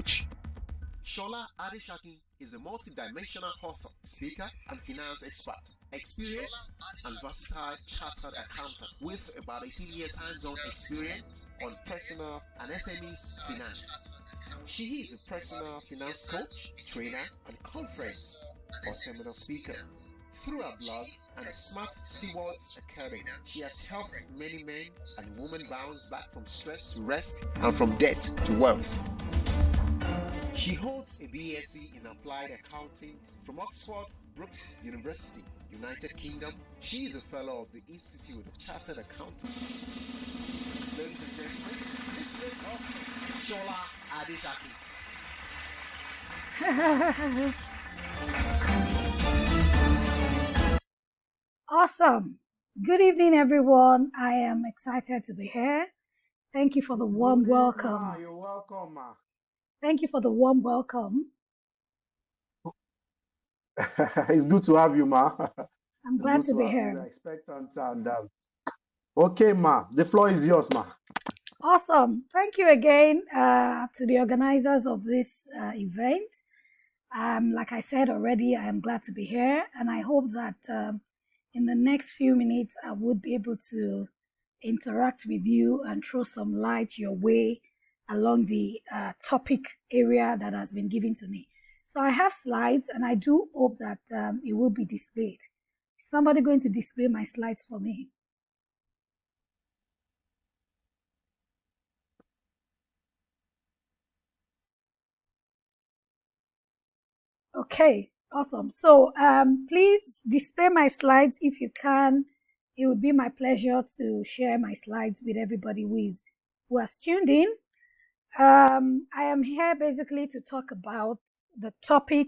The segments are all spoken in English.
coach. Sola Adesakin is a multi-dimensional author, speaker, and finance expert, experienced and versatile chartered accountant with about 18 years hands-on experience on personal and SMEs finance. She is a personal finance coach, trainer, and conference or seminar speaker. Through her blog and Smart Seawards Academy, she has helped many men and women bounce back from stress to rest and from debt to wealth. She holds a BSc in Applied Accounting from Oxford Brookes University, United Kingdom. She is a fellow of the Institute of Chartered Accountants. Ladies and gentlemen, please welcome Sola Adesakin. Awesome. Good evening, everyone. I am excited to be here. Thank you for the warm welcome. Ma, you're welcome, ma. Thank you for the warm welcome. It's good to have you, ma. I'm glad to be here. We're expectant and okay, ma. The floor is yours, ma. Awesome. Thank you again to the organizers of this event. Like I said already, I am glad to be here, and I hope that in the next few minutes I would be able to interact with you and throw some light your way along the topic area that has been given to me. So I have slides, and I do hope that it will be displayed. Is somebody going to display my slides for me? Okay, awesome. So please display my slides if you can. It would be my pleasure to share my slides with everybody who has tuned in. I am here basically to talk about the topic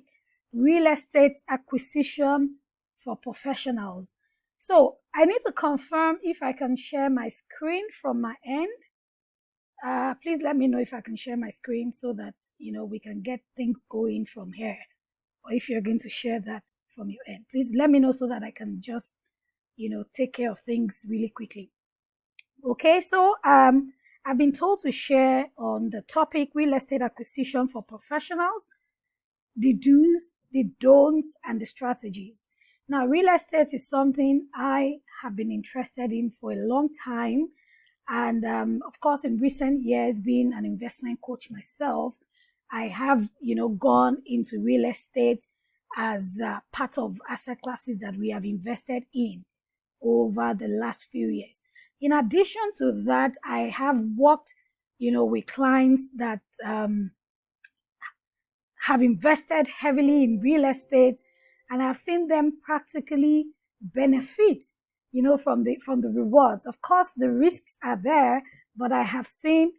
real estate acquisition for professionals. So I need to confirm if I can share my screen from my end. Please let me know if I can share my screen so that we can get things going from here. Or if you're going to share that from your end, please let me know so that I can just take care of things really quickly. Okay, so I've been told to share on the topic real estate acquisition for professionals, the do's, the don'ts, and the strategies. Now, real estate is something I have been interested in for a long time. And of course, in recent years, being an investment coach myself, I have, gone into real estate as part of asset classes that we have invested in over the last few years. In addition to that, I have worked, with clients that have invested heavily in real estate, and I've seen them practically benefit, from the rewards. Of course, the risks are there, but I have seen,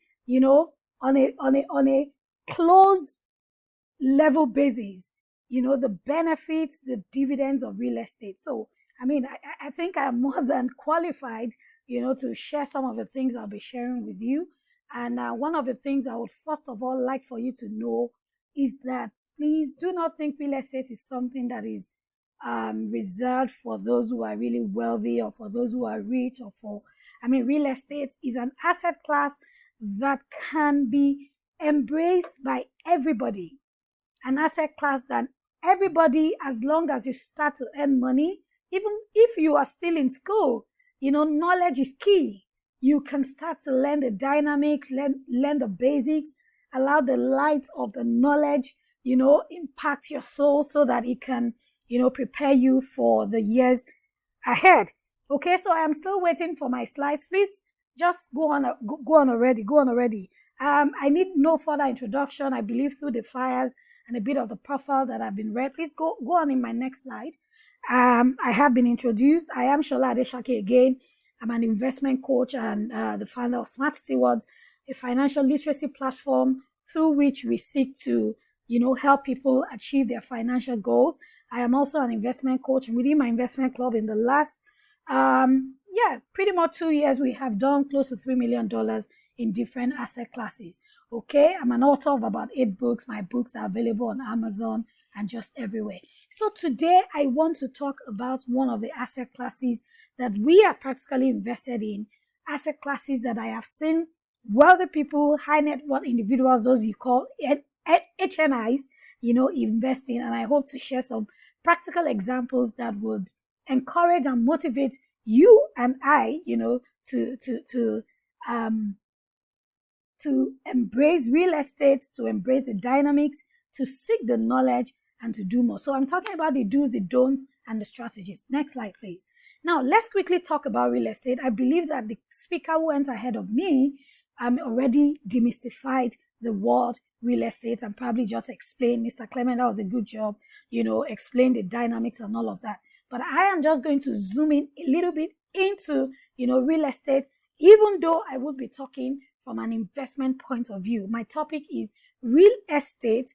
on a close level basis, the benefits, the dividends of real estate. So, I think I am more than qualified, to share some of the things I'll be sharing with you. And one of the things I would first of all like for you to know is that please do not think real estate is something that is reserved for those who are really wealthy or for those who are rich real estate is an asset class that can be embraced by everybody. An asset class that everybody, as long as you start to earn money, even if you are still in school, knowledge is key. You can start to learn the dynamics, learn the basics, allow the light of the knowledge, impact your soul so that it can, prepare you for the years ahead. Okay, so I am still waiting for my slides. Please just go on already. I need no further introduction. I believe through the flyers and a bit of the profile that I've been read. Please go on in my next slide. I have been introduced. I am Sola Adesakin again. I'm an investment coach and the founder of Smart Seawards, a financial literacy platform through which we seek to, help people achieve their financial goals. I am also an investment coach. Within my investment club in the last, pretty much 2 years, we have done close to $3 million in different asset classes. Okay, I'm an author of about 8 books. My books are available on Amazon and just everywhere. So today I want to talk about one of the asset classes that we are practically invested in, asset classes that I have seen wealthy people, high net worth individuals, those you call HNIs, invest in. And I hope to share some practical examples that would encourage and motivate you and I, um, to embrace real estate, to embrace the dynamics, to seek the knowledge, and to do more. So I'm talking about the do's, the don'ts, and the strategies. Next slide, please. Now, let's quickly talk about real estate. I believe that the speaker who went ahead of me already demystified the word real estate and probably just explained, Mr. Clement, that was a good job, explain the dynamics and all of that. But I am just going to zoom in a little bit into, real estate, even though I will be talking from an investment point of view. My topic is real estate,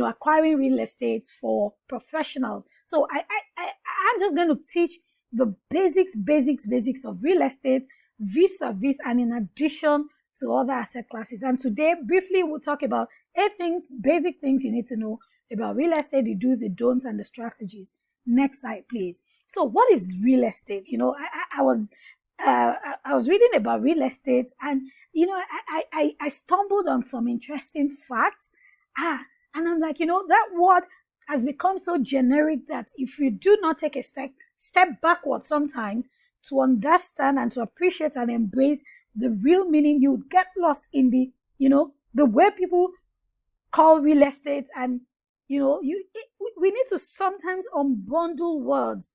acquiring real estate for professionals. So I'm just going to teach the basics of real estate vis-a-vis and in addition to other asset classes. And today, briefly, we'll talk about 8 basic things you need to know about real estate, the do's, the don'ts, and the strategies. Next slide, please. So what is real estate? I was reading about real estate and, I stumbled on some interesting facts. And I'm like, that word has become so generic that if you do not take a step backward sometimes to understand and to appreciate and embrace the real meaning, you would get lost in the way people call real estate. And, we need to sometimes unbundle words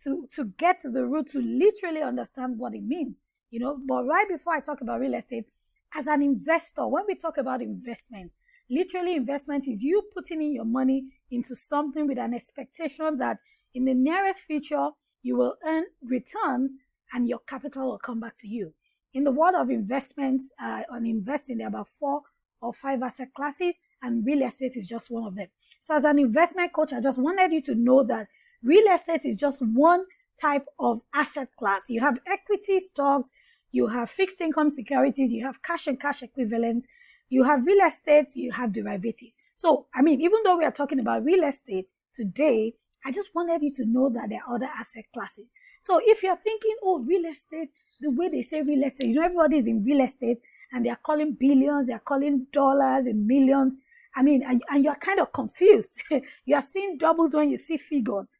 to get to the root, to literally understand what it means, But right before I talk about real estate, as an investor, when we talk about investment, literally investment is you putting in your money into something with an expectation that in the nearest future, you will earn returns and your capital will come back to you. In the world of investments, on investing, there are about 4 or 5 asset classes, and real estate is just one of them. So as an investment coach, I just wanted you to know that real estate is just one type of asset class. You have equity stocks, you have fixed income securities, you have cash and cash equivalents, you have real estate, you have derivatives. So, even though we are talking about real estate today, I just wanted you to know that there are other asset classes. So if you're thinking, real estate, the way they say real estate, everybody is in real estate and they are calling billions, they are calling dollars and millions. And you're kind of confused. You are seeing doubles when you see figures.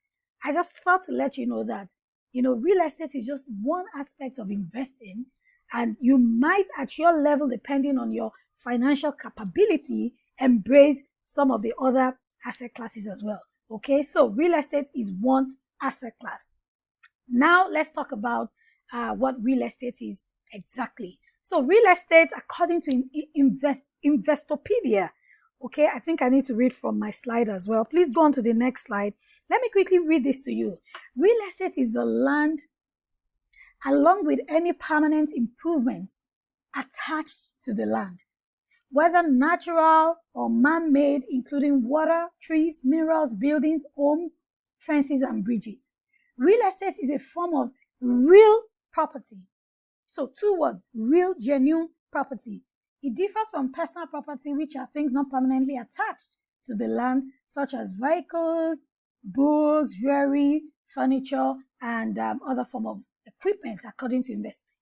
I just thought to let you know that, real estate is just one aspect of investing, and you might at your level, depending on your financial capability, embrace some of the other asset classes as well. Okay, so real estate is one asset class. Now let's talk about what real estate is exactly. So real estate, according to Investopedia, okay, I think I need to read from my slide as well. Please go on to the next slide. Let me quickly read this to you. Real estate is the land along with any permanent improvements attached to the land, whether natural or man-made, including water, trees, minerals, buildings, homes, fences, and bridges. Real estate is a form of real property. So 2 words, real, genuine property. It differs from personal property, which are things not permanently attached to the land, such as vehicles, books, jewelry, furniture, and other form of equipment, according to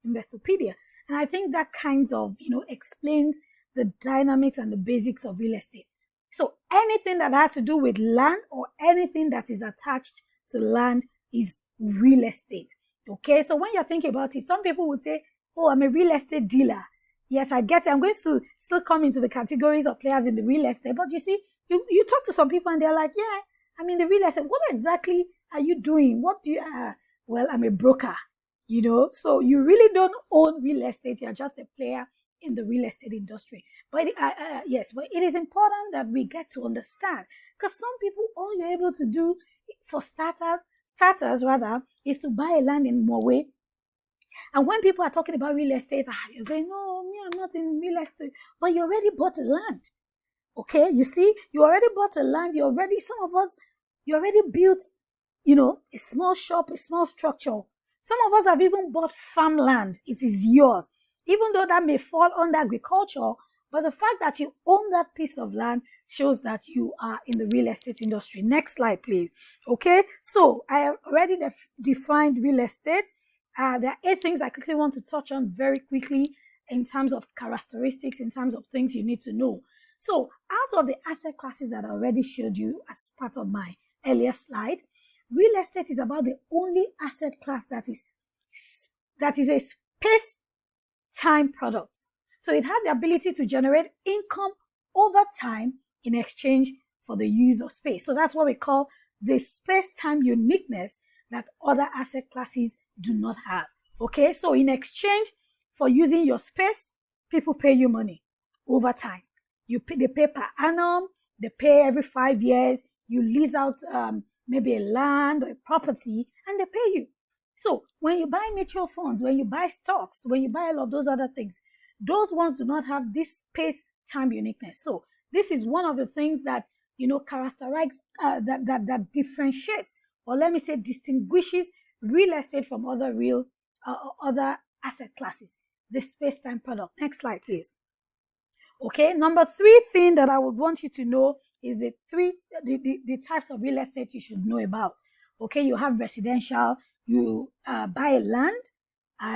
Investopedia. And I think that kind of, explains the dynamics and the basics of real estate. So anything that has to do with land or anything that is attached to land is real estate. Okay, so when you're thinking about it, some people would say, I'm a real estate dealer. Yes, I get it. I'm going to still come into the categories of players in the real estate. But you see, you talk to some people and they're like, the real estate, what exactly are you doing? What do you, well, I'm a broker, So you really don't own real estate. You're just a player in the real estate industry. But but it is important that we get to understand, because some people, all you're able to do for starters is to buy a land in Mowe. And when people are talking about real estate, you say, no, me, I'm not in real estate. But you already bought a land. Okay, you see, you already bought a land. Some of us, you already built, a small shop, a small structure. Some of us have even bought farmland. It is yours. Even though that may fall under agriculture, but the fact that you own that piece of land shows that you are in the real estate industry. Next slide, please. Okay, so I have already defined real estate. There are 8 things I quickly want to touch on very quickly in terms of characteristics, in terms of things you need to know. So out of the asset classes that I already showed you as part of my earlier slide, real estate is about the only asset class that is a space-time product. So it has the ability to generate income over time in exchange for the use of space. So that's what we call the space-time uniqueness that other asset classes do not have. Okay, so in exchange for using your space, people pay you money over time. They pay per annum, they pay every 5 years, you lease out maybe a land or a property, and they pay you. So when you buy mutual funds, when you buy stocks, when you buy all of those other things, those ones do not have this space-time uniqueness. So this is one of the things that, characterize, that differentiates, or let me say distinguishes real estate from other asset classes, the space-time product. Next slide, please. Okay, number 3 thing that I would want you to know is the types of real estate you should know about. Okay, you have residential, you buy a land,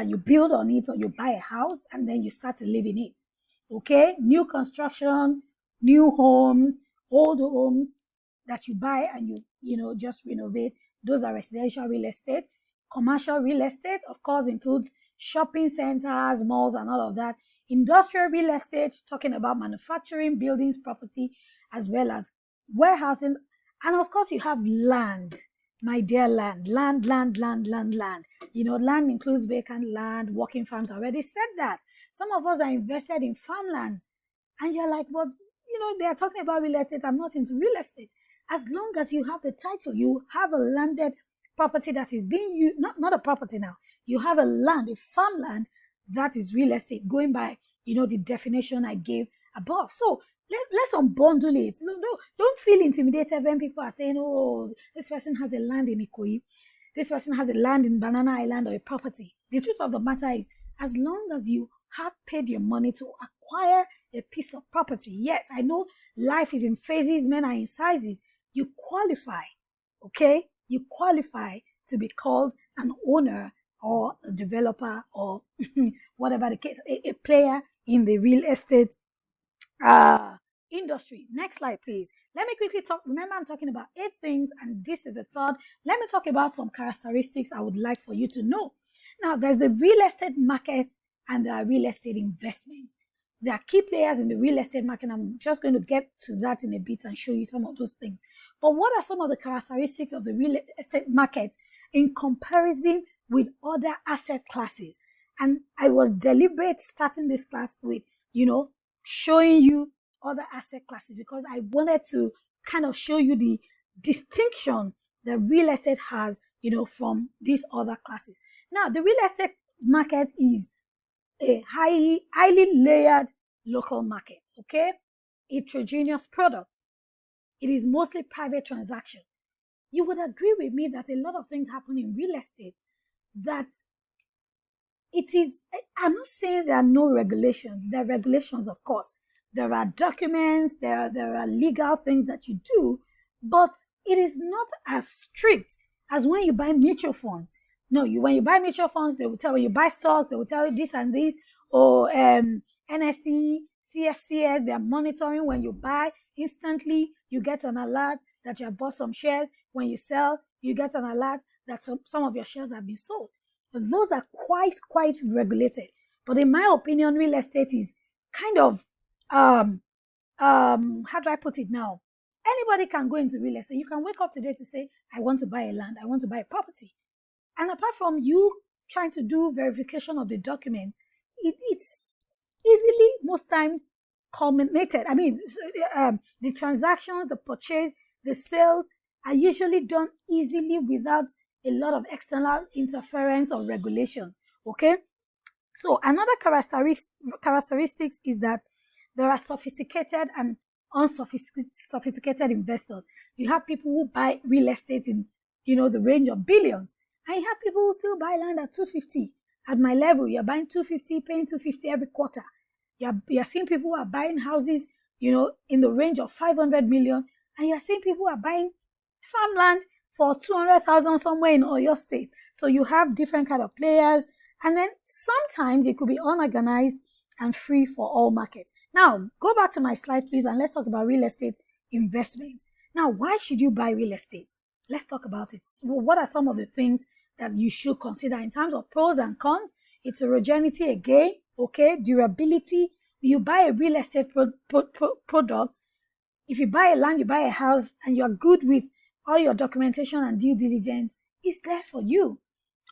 you build on it, or you buy a house and then you start to live in it. Okay, new construction, new homes, old homes that you buy and you just renovate. Those are residential real estate. Commercial real estate, of course, includes shopping centers, malls, and all of that. Industrial real estate, talking about manufacturing, buildings, property, as well as warehousing. And of course, you have land, my dear land. Land. Land includes vacant land, working farms. I already said that. Some of us are invested in farmlands. And you're like, but, they are talking about real estate. I'm not into real estate. As long as you have the title, you have a landed property that is being used, not a property now. You have a land, a farmland, that is real estate, going by, the definition I gave above. So let's unbundle it. No, don't feel intimidated when people are saying, oh, this person has a land in Ikoyi, this person has a land in Banana Island, or a property. The truth of the matter is, as long as you have paid your money to acquire a piece of property, yes, I know life is in phases, men are in sizes, you qualify, okay? You qualify to be called an owner or a developer or whatever the case, a player in the real estate industry. Next slide, please. Let me quickly talk. Remember, I'm talking about 8 things, and this is the third. Let me talk about some characteristics I would like for you to know. Now, there's the real estate market and there are real estate investments. There are key players in the real estate market. I'm just going to get to that in a bit and show you some of those things. But what are some of the characteristics of the real estate market in comparison with other asset classes? And I was deliberate starting this class with, showing you other asset classes because I wanted to kind of show you the distinction that real estate has, from these other classes. Now, the real estate market is a highly layered local market, okay? Heterogeneous products. It is mostly private transactions. You would agree with me that a lot of things happen in real estate that it is, I'm not saying there are no regulations. There are regulations, of course. There are documents, there are legal things that you do, but it is not as strict as when you buy mutual funds. No, when you buy mutual funds, they will tell you buy stocks, they will tell you this and this, or NSE, CSCS, they are monitoring when you buy. Instantly, you get an alert that you have bought some shares. When you sell, you get an alert that some of your shares have been sold. Those are quite regulated. But in my opinion, real estate is kind of, how do I put it now? Anybody can go into real estate. You can wake up today to say, I want to buy a land, I want to buy a property. And apart from you trying to do verification of the documents, it's easily, most times, culminated. I mean, the transactions, the purchase, the sales are usually done easily without a lot of external interference or regulations, okay? So another characteristics is that there are sophisticated and unsophisticated investors. You have people who buy real estate in, the range of billions. And you have people who still buy land at 250. At my level, you're buying 250, paying 250 every quarter. You're seeing people who are buying houses, in the range of 500 million. And you're seeing people who are buying farmland for 200,000 somewhere in Oyo State. So you have different kind of players. And then sometimes it could be unorganized and free for all markets. Now, go back to my slide, please, and let's talk about real estate investments. Now, why should you buy real estate? Let's talk about it. So what are some of the things that you should consider in terms of pros and cons? Heterogeneity again, okay, durability. You buy a real estate product. If you buy a land, you buy a house, and you're good with all your documentation and due diligence, it's there for you,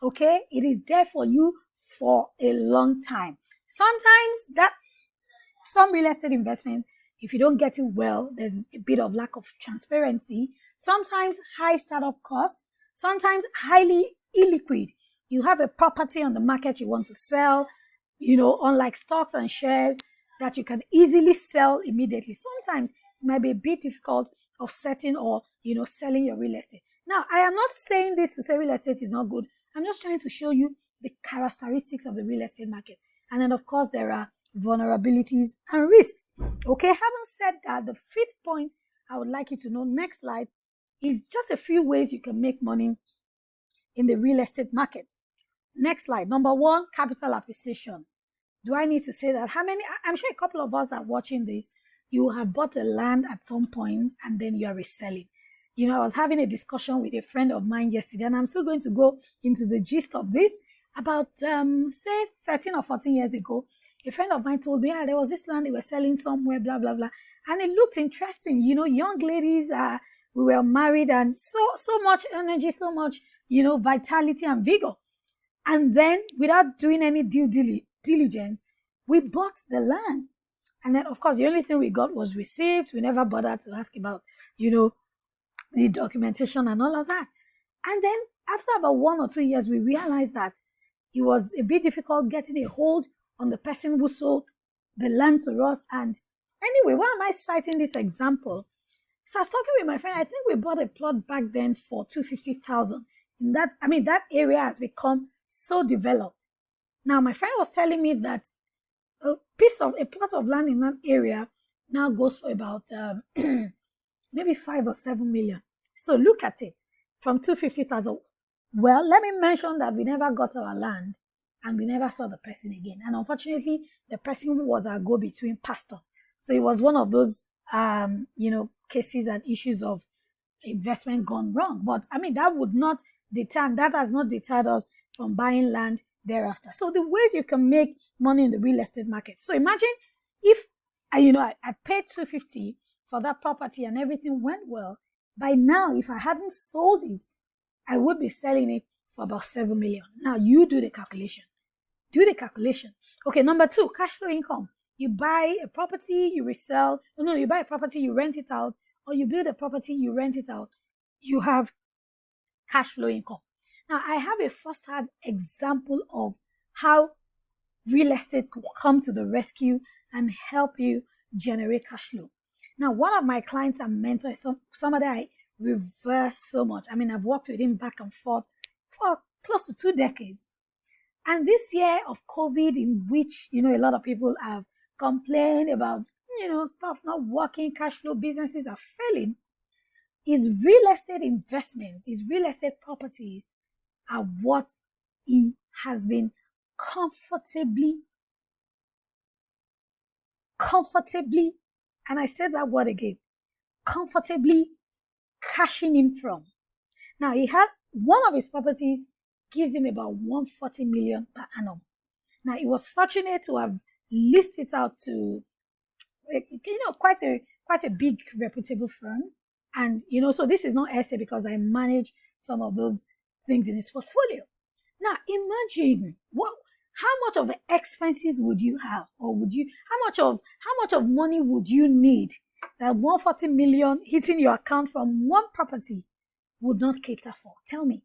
okay? It is there for you for a long time. Sometimes some real estate investment, if you don't get it well, there's a bit of lack of transparency. Sometimes high startup cost, sometimes highly illiquid. You have a property on the market you want to sell, unlike stocks and shares that you can easily sell immediately. Sometimes it might be a bit difficult of setting or, selling your real estate. Now, I am not saying this to say real estate is not good. I'm just trying to show you the characteristics of the real estate market. And then, of course, there are vulnerabilities and risks. Okay, having said that, the fifth point I would like you to know, next slide, is just a few ways you can make money in the real estate market. Next slide. Number one, capital appreciation. Do I need to say that? I'm sure a couple of us are watching this. You have bought a land at some point and then you are reselling. I was having a discussion with a friend of mine yesterday, and I'm still going to go into the gist of this. About, say, 13 or 14 years ago, a friend of mine told me, there was this land they were selling somewhere, blah, blah, blah. And it looked interesting. Young ladies, we were married, and so much energy, so much, vitality and vigor. And then, without doing any due diligence, we bought the land. And then, of course, the only thing we got was received. We never bothered to ask about, the documentation and all of that. And then, after about 1 or 2 years, we realized that it was a bit difficult getting a hold on the person who sold the land to us. And anyway, why am I citing this example? So I was talking with my friend. I think we bought a plot back then for $250,000. That area has become so developed. Now, my friend was telling me that a plot of land in that area now goes for about maybe 5 or 7 million. So look at it, from 250,000. Well, let me mention that we never got our land and we never saw the person again. And unfortunately, the person was our go-between pastor. So it was one of those, cases and issues of investment gone wrong. But that has not deterred us from buying land thereafter. So the ways you can make money in the real estate market. So imagine if, I paid $250 for that property and everything went well. By now, if I hadn't sold it, I would be selling it for about 7 million. Now you do the calculation. Okay, number 2, cash flow income. You buy a property, you resell. You buy a property, you rent it out, or you build a property, you rent it out. You have cash flow income. Now, I have a first-hand example of how real estate could come to the rescue and help you generate cash flow. Now, one of my clients and mentors, somebody I revere so much. I've worked with him back and forth for close to 2 decades. And this year of COVID, in which, a lot of people have complained about, stuff not working, cash flow businesses are failing, his real estate investments, his real estate properties are what he has been comfortably, and I said that word again, comfortably cashing in from. Now, he has one of his properties gives him about 140 million per annum. Now, he was fortunate to have listed it out to, quite a big reputable firm. And, so this is not essay because I manage some of those things in his portfolio. Now, imagine how much of the expenses would you have, or how much of money would you need that 140 million hitting your account from one property would not cater for? Tell me.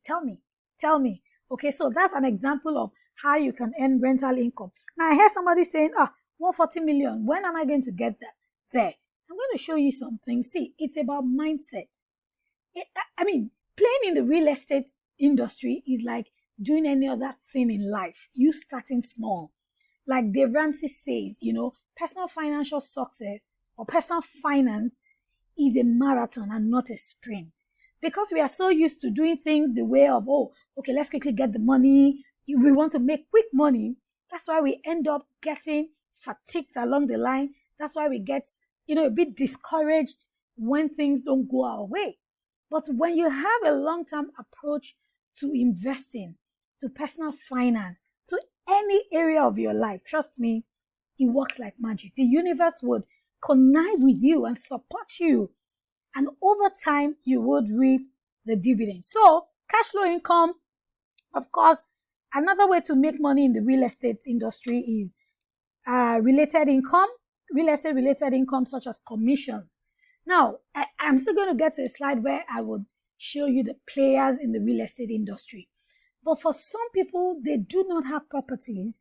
Okay, so that's an example of how you can earn rental income. Now, I hear somebody saying, 140 million, when am I going to get that? There. I'm going to show you something. See, it's about mindset. Playing in the real estate industry is like doing any other thing in life. You starting small. Like Dave Ramsey says, personal financial success or personal finance is a marathon and not a sprint. Because we are so used to doing things the way of, okay, let's quickly get the money. We want to make quick money. That's why we end up getting fatigued along the line. That's why we get, a bit discouraged when things don't go our way. But when you have a long-term approach to investing, to personal finance, to any area of your life, trust me, it works like magic. The universe would connive with you and support you. And over time, you would reap the dividend. So, cash flow income, of course, another way to make money in the real estate industry is related income, real estate related income such as commissions. Now, I'm still going to get to a slide where I would show you the players in the real estate industry. But for some people, they do not have properties,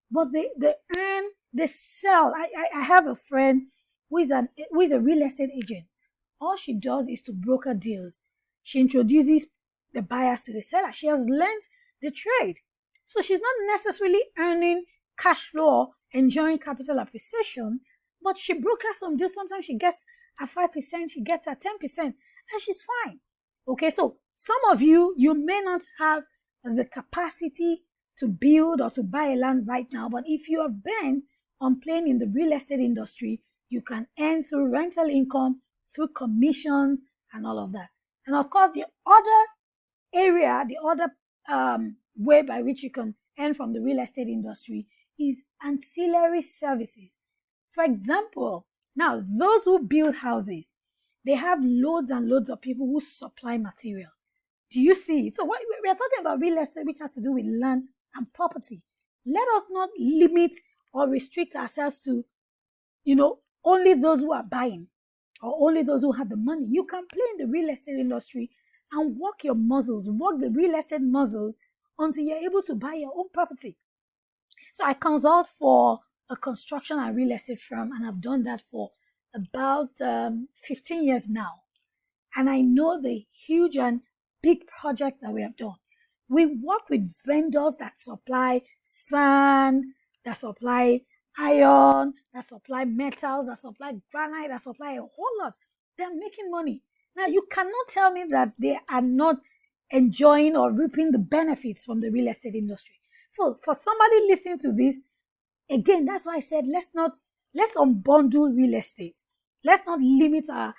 but they earn, they sell. I have a friend who is a real estate agent. All she does is to broker deals. She introduces the buyers to the seller. She has learned the trade. So she's not necessarily earning cash flow, enjoying capital appreciation, but she brokers some deals. Sometimes she gets at 5%, she gets at 10%, and she's fine. Okay, so some of you may not have the capacity to build or to buy a land right now, but if you are bent on playing in the real estate industry, you can earn through rental income, through commissions, and all of that. And of course, the other area, the other way by which you can earn from the real estate industry is ancillary services. For example, now those who build houses, they have loads and loads of people who supply materials. Do you see? So what we are talking about real estate, which has to do with land and property. Let us not limit or restrict ourselves to, only those who are buying or only those who have the money. You can play in the real estate industry and work your muscles, work the real estate muscles until you're able to buy your own property. So I consult for a construction and real estate firm, and I've done that for about 15 years now. And I know the huge and big projects that we have done. We work with vendors that supply sand, that supply iron, that supply metals, that supply granite, that supply a whole lot. They're making money. Now, you cannot tell me that they are not enjoying or reaping the benefits from the real estate industry. For somebody listening to this, again, that's why I said let's unbundle real estate. Let's not limit our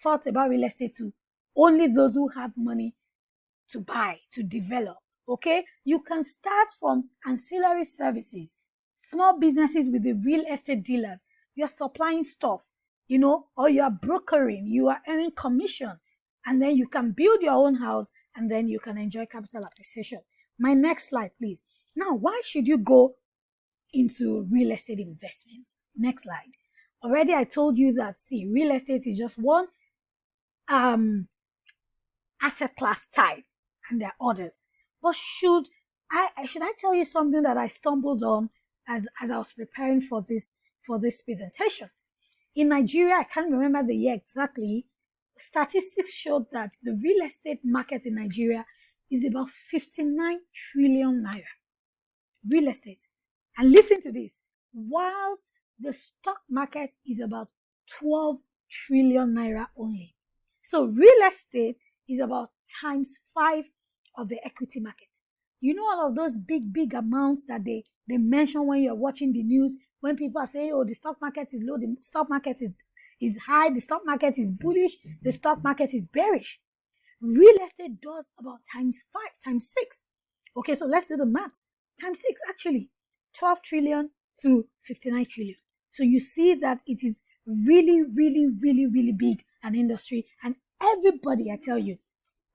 thoughts about real estate to only those who have money to buy, to develop. Okay? You can start from ancillary services, small businesses with the real estate dealers. You're supplying stuff, or you are brokering, you are earning commission, and then you can build your own house, and then you can enjoy capital appreciation. My next slide, please. Now, why should you go into real estate investments? Next slide. Already I told you that, real estate is just one asset class type, and there are others. But should I tell you something that I stumbled on as I was preparing for this presentation? In Nigeria, I can't remember the year exactly, statistics showed that the real estate market in Nigeria is about 59 trillion naira. Real estate. And listen to this. Whilst the stock market is about 12 trillion naira only. So real estate is about times 5 of the equity market. All of those big amounts that they mention when you're watching the news, when people are saying, the stock market is low, the stock market is high, the stock market is bullish, the stock market is bearish. Real estate does about times 5, times 6. Okay, so let's do the maths. Times 6, actually. 12 trillion to 59 trillion. So you see that it is really, really, really, really big an industry. And everybody, I tell you,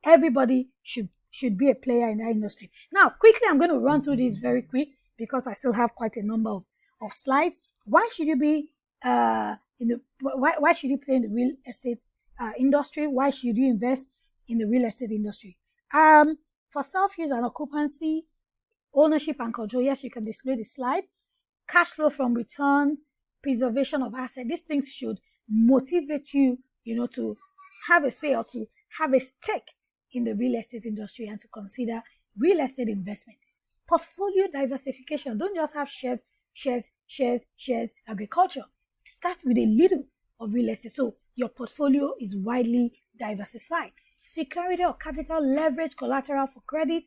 everybody should be a player in that industry. Now, quickly, I'm going to run through this very quick because I still have quite a number of slides. Why should you be why should you play in the real estate industry? Why should you invest in the real estate industry? For self-use and occupancy, ownership and control, yes, you can display the slide. Cash flow from returns, preservation of assets. These things should motivate you, to have a say or to have a stake in the real estate industry and to consider real estate investment. Portfolio diversification. Don't just have shares, agriculture. Start with a little of real estate so your portfolio is widely diversified. Security or capital, leverage, collateral for credit,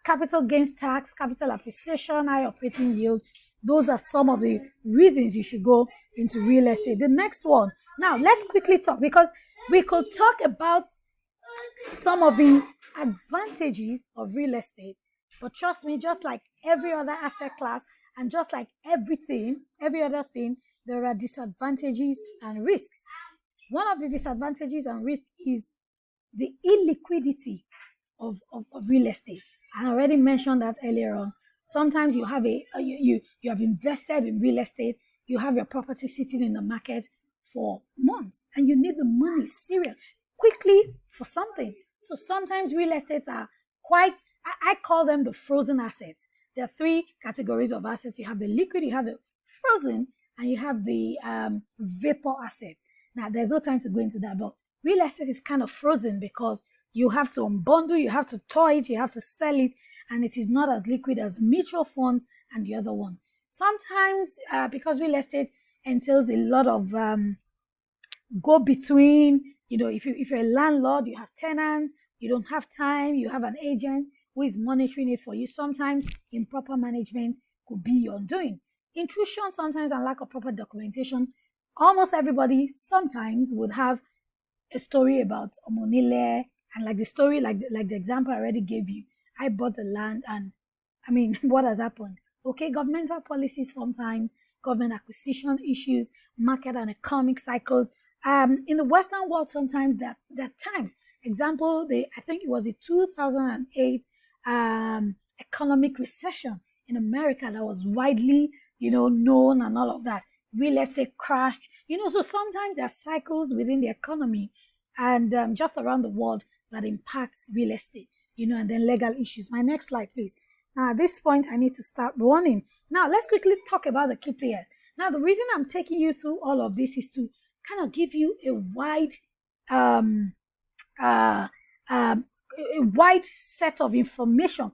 capital gains tax, capital appreciation, high operating yield. those are some of the reasons you should go into real estate. The next one. Now, let's quickly talk, because we could talk about some of the advantages of real estate. But trust me, just like every other asset class and just like every other thing, there are disadvantages and risks. One of the disadvantages and risks is the illiquidity of real estate. I already mentioned that earlier on. Sometimes you have you have invested in real estate, you have your property sitting in the market for months, and you need the money serious quickly for something. So sometimes real estates are quite, I call them the frozen assets. There are three categories of assets. You have the liquid, you have the frozen, and you have the vapor assets. Now, there's no time to go into that, but real estate is kind of frozen because you have to unbundle, you have to tow it, you have to sell it, and it is not as liquid as mutual funds and the other ones. Sometimes, because real estate entails a lot of go between, if you're a landlord, you have tenants, you don't have time, you have an agent who is monitoring it for you. Sometimes improper management could be your undoing. Intrusion sometimes and lack of proper documentation. Almost everybody sometimes would have a story about Omonile, and like the story, like the example I already gave you. I bought the land, and what has happened? Okay, governmental policies sometimes, government acquisition issues, market and economic cycles. In the Western world, sometimes there are times. Example, I think it was the 2008 economic recession in America that was widely, known and all of that. Real estate crashed, so sometimes there are cycles within the economy and just around the world that impacts real estate, and then legal issues. My next slide, please. Now, at this point, I need to start running. Now, let's quickly talk about the key players. Now, the reason I'm taking you through all of this is to kind of give you a wide set of information,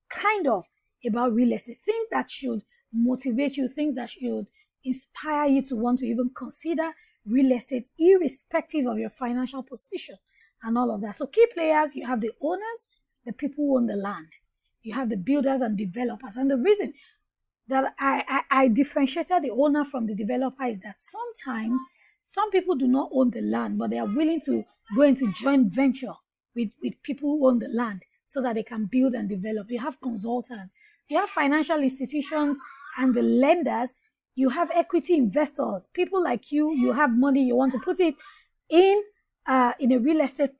kind of, about real estate. Things that should motivate you, things that should inspire you to want to even consider real estate, irrespective of your financial position and all of that. So key players, you have the owners, the people who own the land. You have the builders and developers. And the reason that I differentiated the owner from the developer is that sometimes some people do not own the land, but they are willing to go into joint venture with people who own the land so that they can build and develop. You have consultants, you have financial institutions and the lenders, you have equity investors, people like you have money, you want to put it in a real estate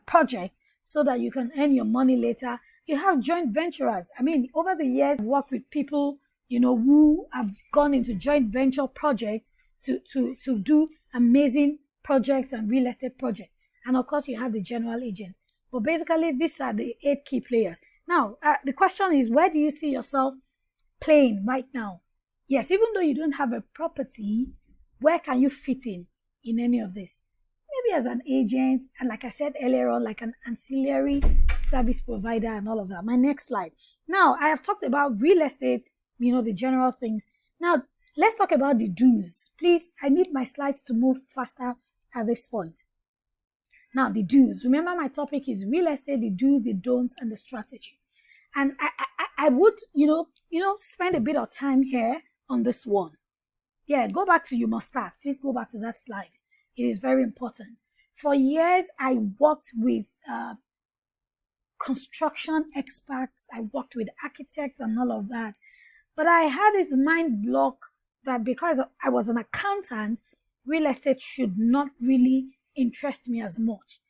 project so that you can earn your money later. You have joint venturers. Over the years, I've worked with people, who have gone into joint venture projects to do amazing projects and real estate projects. And of course, you have the general agents. But basically, these are the 8 key players. Now, the question is, where do you see yourself playing right now? Yes, even though you don't have a property, where can you fit in any of this? Maybe as an agent, and like I said earlier on, like an ancillary service provider and all of that. My next slide. Now, I have talked about real estate, the general things. Now, let's talk about the do's. Please, I need my slides to move faster at this point. Now, the do's. Remember, my topic is real estate, the do's, the don'ts, and the strategy. And I would, spend a bit of time here on this one. Yeah, go back to you must start. Please go back to that slide. It is very important. For years, I worked with construction experts. I worked with architects and all of that. But I had this mind block that because I was an accountant, real estate should not really interest me as much.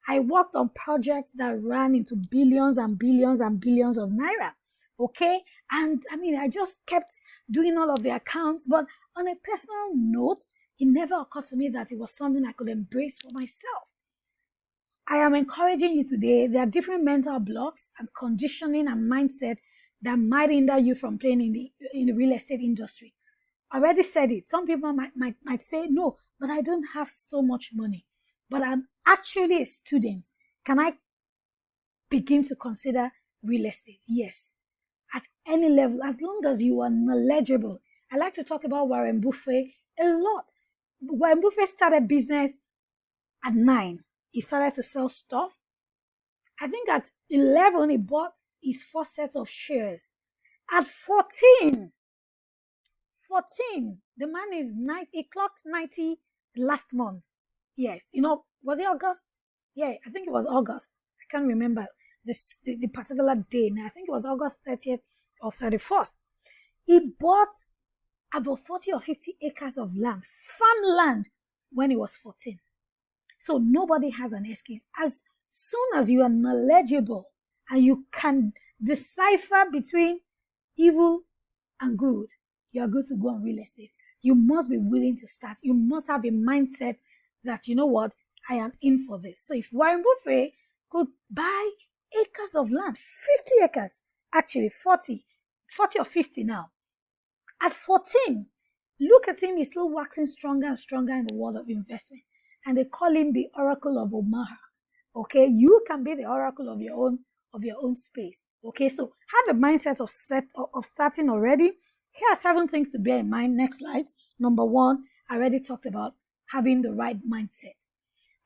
I worked on projects that ran into billions and billions and billions of naira. Okay? And I just kept doing all of the accounts. But on a personal note, it never occurred to me that it was something I could embrace for myself. I am encouraging you today. There are different mental blocks and conditioning and mindset that might hinder you from playing in the real estate industry. I already said it. Some people might say, no, but I don't have so much money. But I'm actually a student. Can I begin to consider real estate? Yes. At any level, as long as you are knowledgeable. I like to talk about Warren Buffett a lot. Warren Buffett started business at 9. He started to sell stuff. I think at 11, he bought his first set of shares. At 14, 14, the man is he clocked 90 last month. Yes, was it August? Yeah, I think it was August. I can't remember the particular day. Now, I think it was August 30th or 31st. He bought about 40 or 50 acres of land, farmland, when he was 14. So nobody has an excuse. As soon as you are knowledgeable and you can decipher between evil and good, you are good to go on real estate. You must be willing to start. You must have a mindset that, you know what, I am in for this. So if Warren Buffett could buy acres of land, 50 acres, actually 40 or 50 now, at 14, look at him, he's still waxing stronger and stronger in the world of investment. And they call him the Oracle of Omaha. Okay, you can be the oracle of your own space. Okay, so have a mindset of starting already. Here are 7 things to bear in mind. Next slide. Number 1, I already talked about having the right mindset.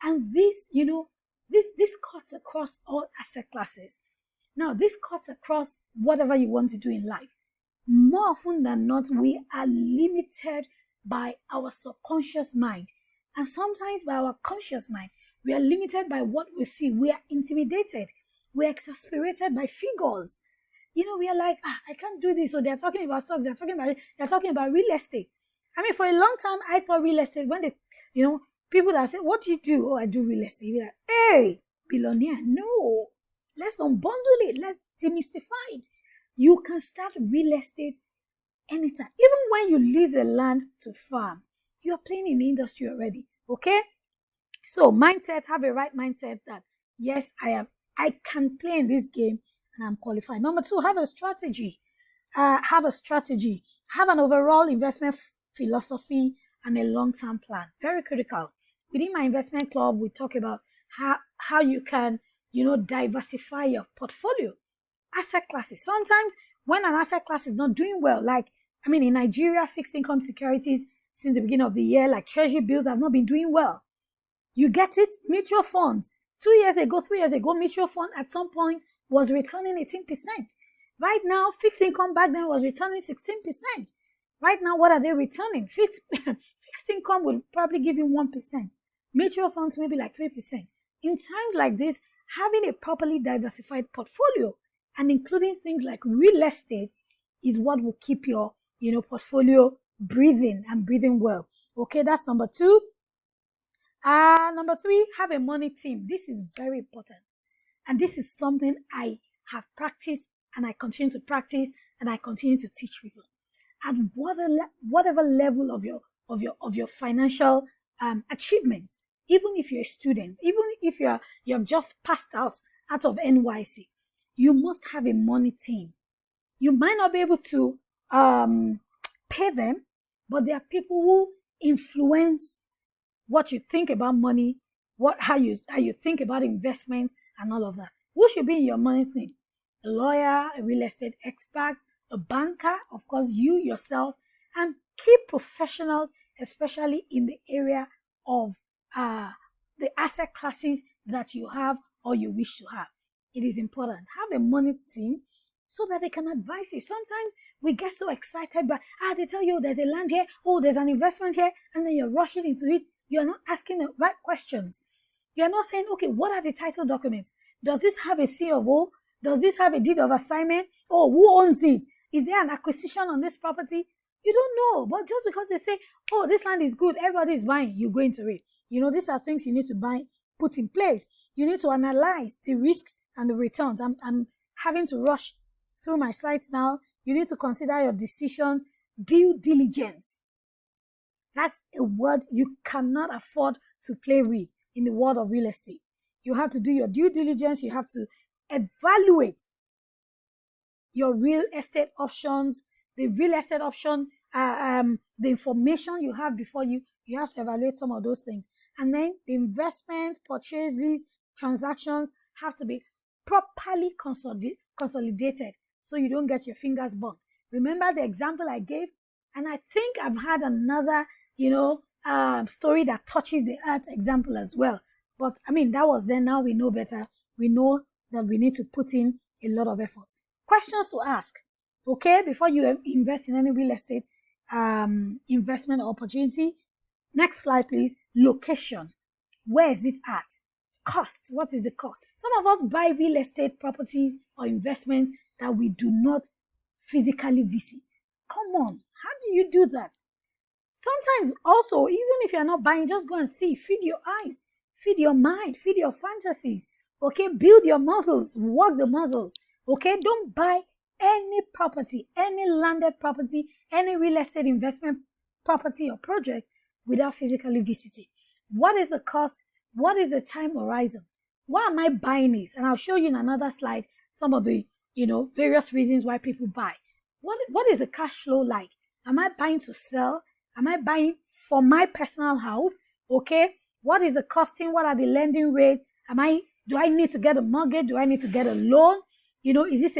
And this, this cuts across all asset classes. Now, this cuts across whatever you want to do in life. More often than not, we are limited by our subconscious mind. And sometimes by our conscious mind, we are limited by what we see. We are intimidated. We are exasperated by figures. We are like, I can't do this. So they're talking about stocks. They're talking about real estate. I mean, for a long time, I thought real estate, when they, people that say, what do you do? Oh, I do real estate. You're like, hey, billionaire. No, let's unbundle it. Let's demystify it. You can start real estate anytime. Even when you lease a land to farm, you're playing in the industry already. Okay? So mindset, have a right mindset that, yes, I can play in this game and I'm qualified. Number 2, have a strategy. Have an overall investment philosophy and a long-term plan. Very critical. Within my investment club, we talk about how you can, diversify your portfolio. Asset classes. Sometimes when an asset class is not doing well, in Nigeria, fixed income securities since the beginning of the year, like treasury bills, have not been doing well. You get it? Mutual funds. 2 years ago, 3 years ago, mutual fund at some point was returning 18%. Right now, fixed income back then was returning 16%. Right now, what are they returning? Fixed income will probably give you 1%. Mutual funds maybe like 3%. In times like this, having a properly diversified portfolio and including things like real estate is what will keep your, portfolio breathing and breathing well. Okay, that's number 2. Number 3, have a money team. This is very important. And this is something I have practiced and I continue to practice and I continue to teach people. At whatever level of your financial achievements, even if you're a student, even if you have just passed out of NYC, you must have a money team. You might not be able to pay them, but there are people who influence what you think about money, how you think about investments and all of that. Who should be in your money team? A lawyer, a real estate expert, a banker, of course, you yourself, and key professionals, especially in the area of the asset classes that you have or you wish to have. It is important. Have a money team so that they can advise you. Sometimes we get so excited by, they tell you there's a land here, there's an investment here, and then you're rushing into it. You're not asking the right questions. You're not saying, okay, what are the title documents? Does this have a C of O? Does this have a deed of assignment? Who owns it? Is there an acquisition on this property? You don't know. But just because they say, this land is good, everybody is buying, you go into it. These are things you need to buy, put in place. You need to analyze the risks and the returns. I'm having to rush through my slides now. You need to consider your decisions. Due diligence. That's a word you cannot afford to play with in the world of real estate. You have to do your due diligence. You have to evaluate your real estate options, the real estate option, the information you have before you have to evaluate some of those things. And then the investment, purchase, lease, transactions have to be properly consolidated so you don't get your fingers burnt. Remember the example I gave? And I think I've had another, story that touches the earth example as well. But that was then. Now we know better. We know that we need to put in a lot of effort. Questions to ask, okay, before you invest in any real estate investment opportunity. Next slide, please. Location. Where is it at? Cost. What is the cost? Some of us buy real estate properties or investments that we do not physically visit. Come on. How do you do that? Sometimes also, even if you're not buying, just go and see. Feed your eyes. Feed your mind. Feed your fantasies. Okay? Build your muscles. Work the muscles. Okay? Don't buy any property, any landed property, any real estate investment property or project without physically visiting. What is the cost? What is the time horizon? Why am I buying this? And I'll show you in another slide some of the, various reasons why people buy. What is the cash flow like? Am I buying to sell? Am I buying for my personal house? Okay. What is the costing? What are the lending rates? Do I need to get a mortgage? Do I need to get a loan? Is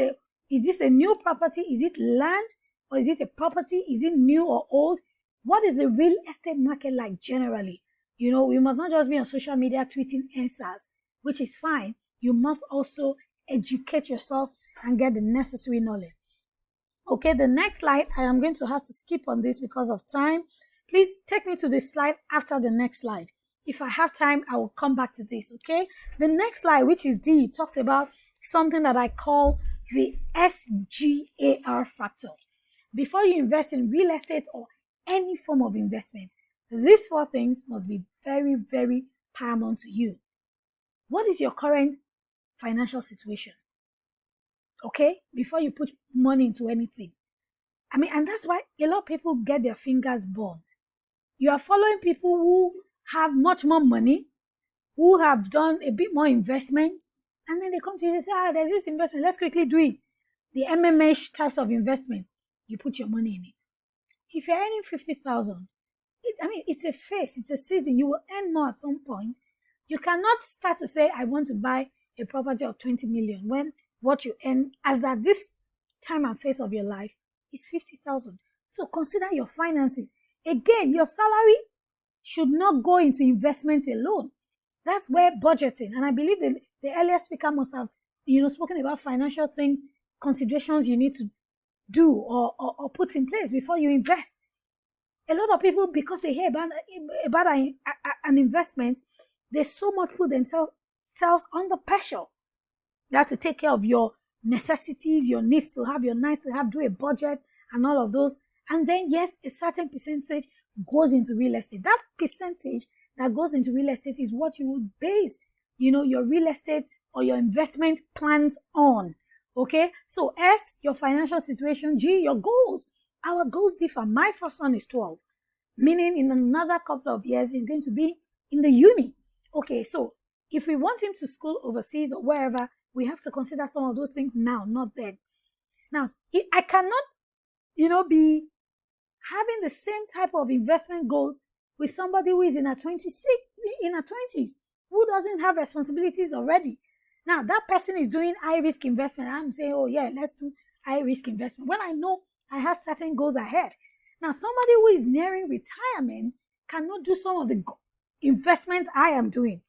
this a new property? Is it land? Or is it a property? Is it new or old? What is the real estate market like generally? We must not just be on social media tweeting answers, which is fine. You must also educate yourself and get the necessary knowledge. Okay, the next slide, I am going to have to skip on this because of time. Please take me to the slide after the next slide. If I have time, I will come back to this, okay? The next slide, which is D, talks about something that I call the SGAR factor. Before you invest in real estate or any form of investment, these 4 things must be very, very paramount to you. What is your current financial situation? Okay? Before you put money into anything. And that's why a lot of people get their fingers burnt. You are following people who have much more money, who have done a bit more investments, and then they come to you and say, there's this investment, let's quickly do it. The MMA types of investment, you put your money in it. If you're earning 50,000, it's a phase, it's a season. You will earn more at some point. You cannot start to say, I want to buy a property of 20 million when what you earn as at this time and phase of your life is 50,000. So consider your finances. Again, your salary should not go into investment alone. That's where budgeting, and I believe the earlier speaker must have, spoken about financial things, considerations you need to do or put in place before you invest. A lot of people, because they hear about an investment, they so much put themselves under pressure. You have to take care of your necessities, your needs to have, your nice to have, do a budget and all of those. And then, yes, a certain percentage goes into real estate. That percentage that goes into real estate is what you would base, your real estate or your investment plans on. Okay? So S, your financial situation. G, your goals. Our goals differ. My first son is 12, meaning in another couple of years, he's going to be in the uni. Okay, so if we want him to school overseas or wherever, we have to consider some of those things now, not then. Now, I cannot, be having the same type of investment goals with somebody who is in her 20s, who doesn't have responsibilities already. Now, that person is doing high-risk investment. I'm saying, oh, yeah, let's do high-risk investment. When I know I have certain goals ahead. Now, somebody who is nearing retirement cannot do some of the investments I am doing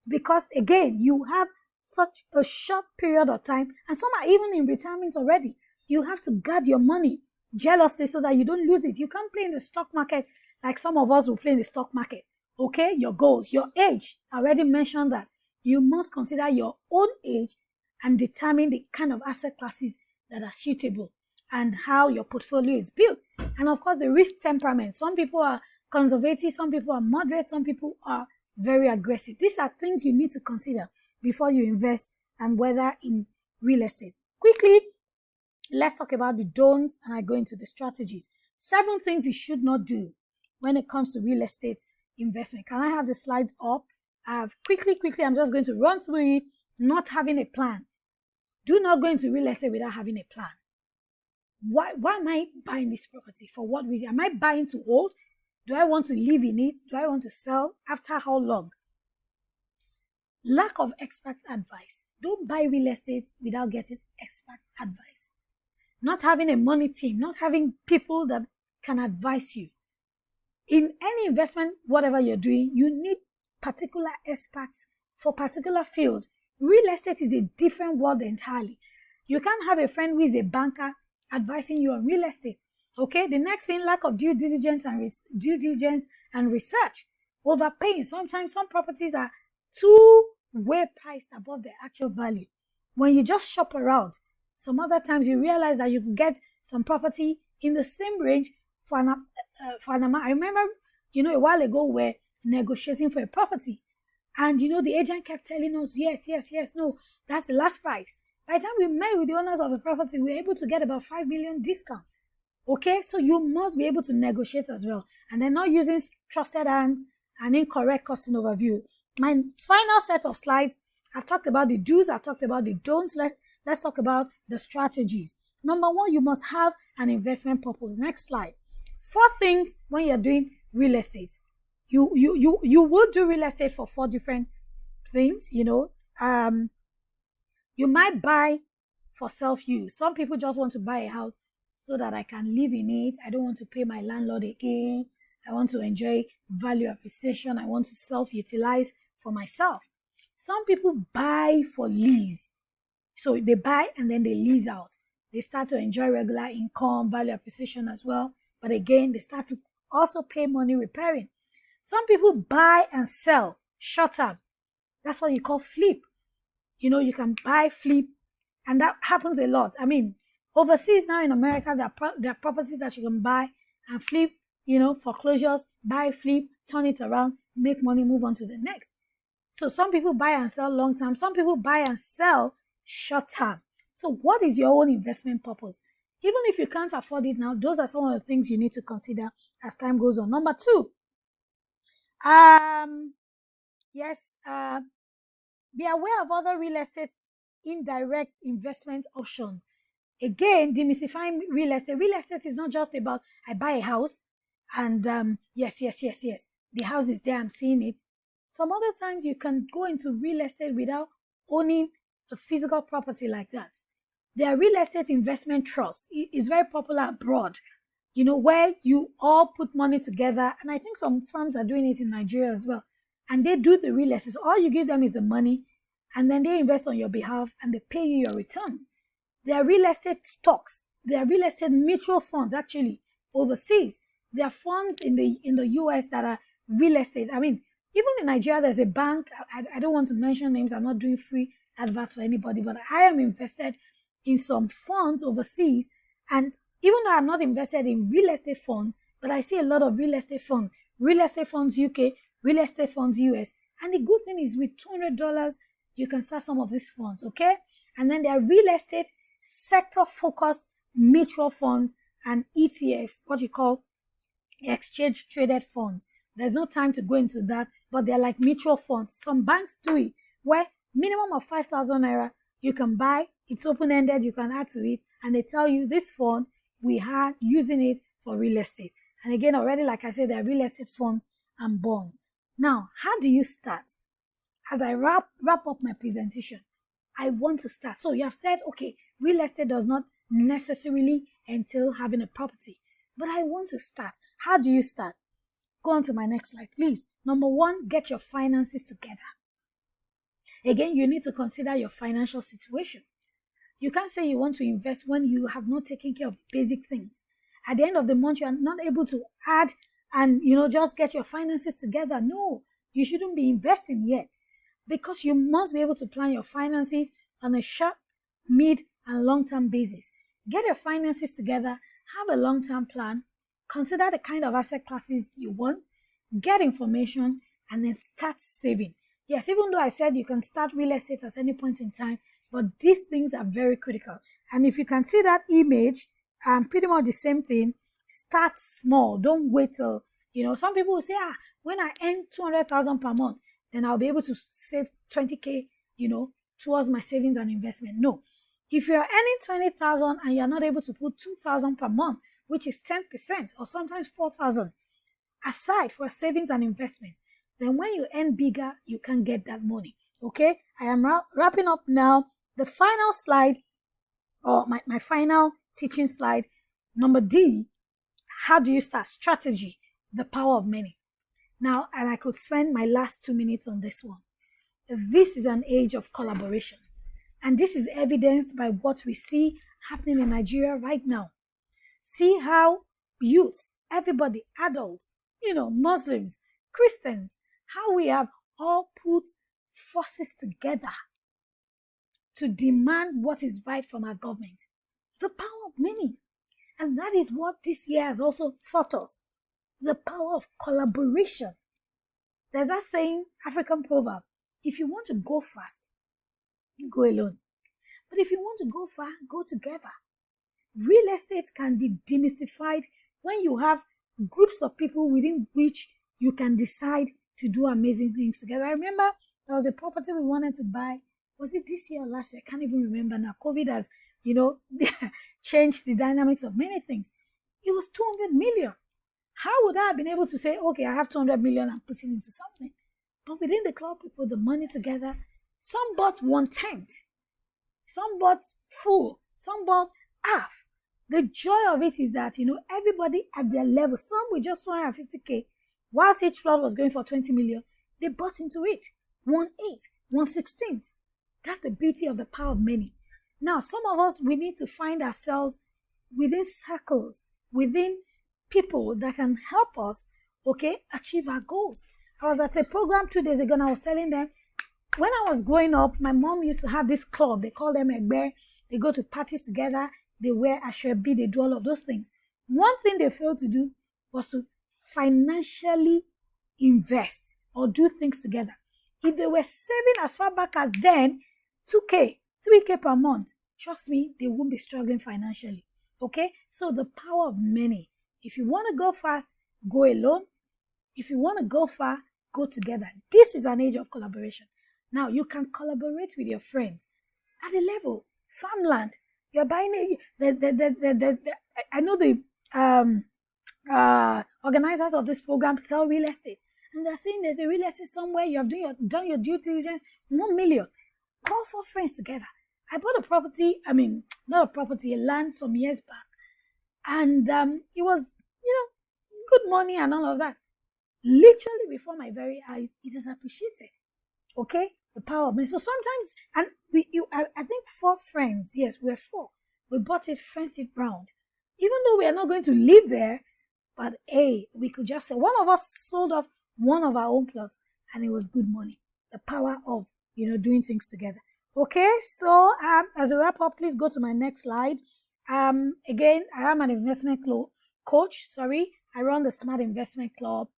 because, again, you have such a short period of time, and some are even in retirement already. You have to guard your money jealously so that you don't lose it. You can't play in the stock market like some of us will play in the stock market. Okay, your goals, your age. I already mentioned that. You must consider your own age and determine the kind of asset classes that are suitable and how your portfolio is built. And of course, the risk temperament. Some people are conservative, some people are moderate, some people are very aggressive. These are things you need to consider before you invest, and whether in real estate. Quickly, let's talk about the don'ts, and I go into the strategies. 7 things you should not do when it comes to real estate investment. Can I have the slides up? Quickly, I'm just going to run through it. Not having a plan. Do not go into real estate without having a plan. Why am I buying this property? For what reason? Am I buying to hold? Do I want to live in it? Do I want to sell? After how long? Lack of expert advice. Don't buy real estate without getting expert advice. Not having a money team, not having people that can advise you. In any investment, whatever you're doing, you need particular experts for particular field. Real estate is a different world entirely. You can't have a friend who is a banker advising you on real estate. Okay, the next thing, lack of due diligence and research. Overpaying. Sometimes some properties are too way priced above their actual value. When you just shop around, some other times you realize that you can get some property in the same range for an amount. I remember, a while ago we're negotiating for a property, and the agent kept telling us, yes, yes, yes, no, that's the last price. By the time we met with the owners of the property, we were able to get about 5 million discount. Okay, so you must be able to negotiate as well, and then not using trusted hands and incorrect costing overview. My final set of slides, I've talked about the do's, I've talked about the don'ts. Let's talk about the strategies. Number one, you must have an investment purpose. Next slide. 4 things when you're doing real estate. You will do real estate for 4 different things. You might buy for self-use. Some people just want to buy a house so that I can live in it. I don't want to pay my landlord again. I want to enjoy value appreciation. I want to self-utilize for myself. Some people buy for lease. So they buy and then they lease out. They start to enjoy regular income, value appreciation as well. But again, they start to also pay money repairing. Some people buy and sell short term. That's what you call flip. You can buy, flip, and that happens a lot. I mean, overseas now in America, there are properties that you can buy and flip, foreclosures, buy, flip, turn it around, make money, move on to the next. So some people buy and sell long term. Some people buy and sell short term. So what is your own investment purpose? Even if you can't afford it now, those are some of the things you need to consider as time goes on. Number 2, be aware of other real estate's indirect investment options. Again, demystifying real estate. Real estate is not just about I buy a house and yes, the house is there, I'm seeing it. Some other times you can go into real estate without owning a physical property like that. There are real estate investment trusts. It's very popular abroad, where you all put money together. And I think some firms are doing it in Nigeria as well. And they do the real estate. So all you give them is the money, and then they invest on your behalf and they pay you your returns. There are real estate stocks. There are real estate mutual funds, actually, overseas. There are funds in the US that are real estate. I mean, even in Nigeria, there's a bank. I don't want to mention names. I'm not doing free adverts for anybody, but I am invested in some funds overseas. And even though I'm not invested in real estate funds, but I see a lot of real estate funds UK, real estate funds US. And the good thing is with $200, you can start some of these funds, okay? And then there are real estate sector-focused mutual funds and ETFs, what you call exchange-traded funds. There's no time to go into that, but they're like mutual funds. Some banks do it, where minimum of 5,000 naira, you can buy, it's open-ended, you can add to it, and they tell you this fund, we are using it for real estate. And again, already, like I said, there are real estate funds and bonds. Now, how do you start? As I wrap up my presentation, I want to start. So you have said, okay, real estate does not necessarily entail having a property, but I want to start. How do you start? Go on to my next slide, please. Number 1, get your finances together. Again, you need to consider your financial situation. You can't say you want to invest when you have not taken care of basic things. At the end of the month, you are not able to add and, just get your finances together. No, you shouldn't be investing yet, because you must be able to plan your finances on a short, mid, and long-term basis. Get your finances together, have a long-term plan, consider the kind of asset classes you want, get information, and then start saving. Yes, even though I said you can start real estate at any point in time, but these things are very critical. And if you can see that image, pretty much the same thing. Start small. Don't wait till, some people will say, when I earn 200,000 per month, then I'll be able to save 20K, towards my savings and investment. No. If you're earning 20,000 and you're not able to put 2,000 per month, which is 10% or sometimes 4,000 aside for savings and investment, then when you earn bigger, you can get that money. Okay? I am wrapping up now. The final slide, or my final teaching slide, number D, how do you start? Strategy, the power of many. Now, and I could spend my last 2 minutes on this one. This is an age of collaboration. And this is evidenced by what we see happening in Nigeria right now. See how youths, everybody, adults, Muslims, Christians, how we have all put forces together to demand what is right from our government. The power of many. And that is what this year has also taught us. The power of collaboration. There's that saying, African proverb, if you want to go fast, go alone. But if you want to go far, go together. Real estate can be demystified when you have groups of people within which you can decide to do amazing things together. I remember there was a property we wanted to buy. Was it this year or last year? I can't even remember now. COVID has, changed the dynamics of many things. It was 200 million. How would I have been able to say, okay, I have 200 million and put it into something? But within the club, we put the money together. Some bought 1/10. Some bought full. Some bought half. The joy of it is that, everybody at their level, some with just 250K, whilst each plot was going for 20 million, they bought into it. 1/8, 1/16. That's the beauty of the power of many. Now, some of us, we need to find ourselves within circles, within people that can help us, achieve our goals. I was at a program 2 days ago and I was telling them, when I was growing up, my mom used to have this club. They call them Egbe. They go to parties together. They wear ashebi. They do all of those things. One thing they failed to do was to financially invest or do things together. If they were saving as far back as then, 2K, 3K per month, trust me, they won't be struggling financially. Okay? So the power of many. If you want to go fast, go alone. If you want to go far, go together. This is an age of collaboration. Now, you can collaborate with your friends at a level, farmland. You're buying I know the organizers of this program sell real estate. And they're saying there's a real estate somewhere, you have done your due diligence, 1 million. Call 4 friends together. I bought a property, not a property, a land some years back. And it was, good money and all of that. Literally before my very eyes, it is appreciated. Okay? The power of money. So sometimes, and I think 4 friends, yes, we're 4. We bought it fenced round. Even though we are not going to live there, but hey, we could just say, one of us sold off one of our own plots and it was good money. The power of, doing things together. Okay, so as a wrap up, please go to my next slide. Again, I am an investment coach. I run the Smart Investment Club,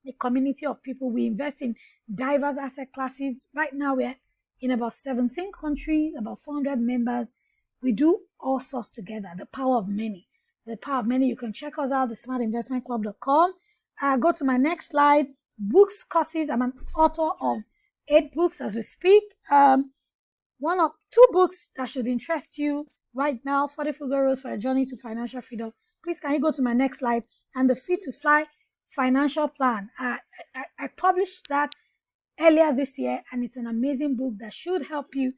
a community of people. We invest in diverse asset classes. Right now, we're in about 17 countries, about 400 members. We do all sorts together. The power of many. The power of many. You can check us out, thesmartinvestmentclub.com. Go to my next slide. Books, courses. I'm an author of 8 books as we speak. 2 books that should interest you right now. 40 Frugal Roads for a Journey to Financial Freedom. Please, can you go to my next slide? And the Fit to Fly Financial Plan. I published that earlier this year, and it's an amazing book that should help you,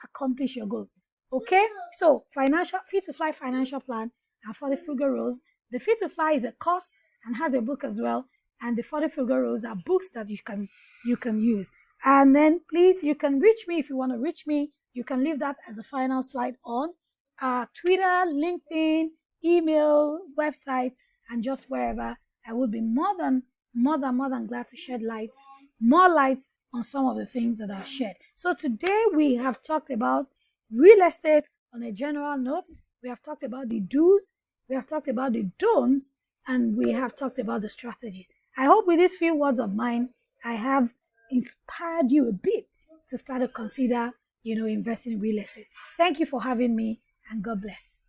accomplish your goals. Okay, so Fit to Fly Financial Plan and 40 Frugal Roads. The Fit to Fly is a course and has a book as well, and the 40 Frugal Roads are books that you can use. And then please, you can reach me if you want to reach me. You can leave that as a final slide on Twitter, LinkedIn, email, website, and just wherever. I would be more than glad to shed more light on some of the things that I've shared. So today we have talked about real estate on a general note. We have talked about the do's, we have talked about the don'ts, and we have talked about the strategies. I hope with these few words of mine, I have inspired you a bit to start to consider, investing in real estate. Thank you for having me, and God bless.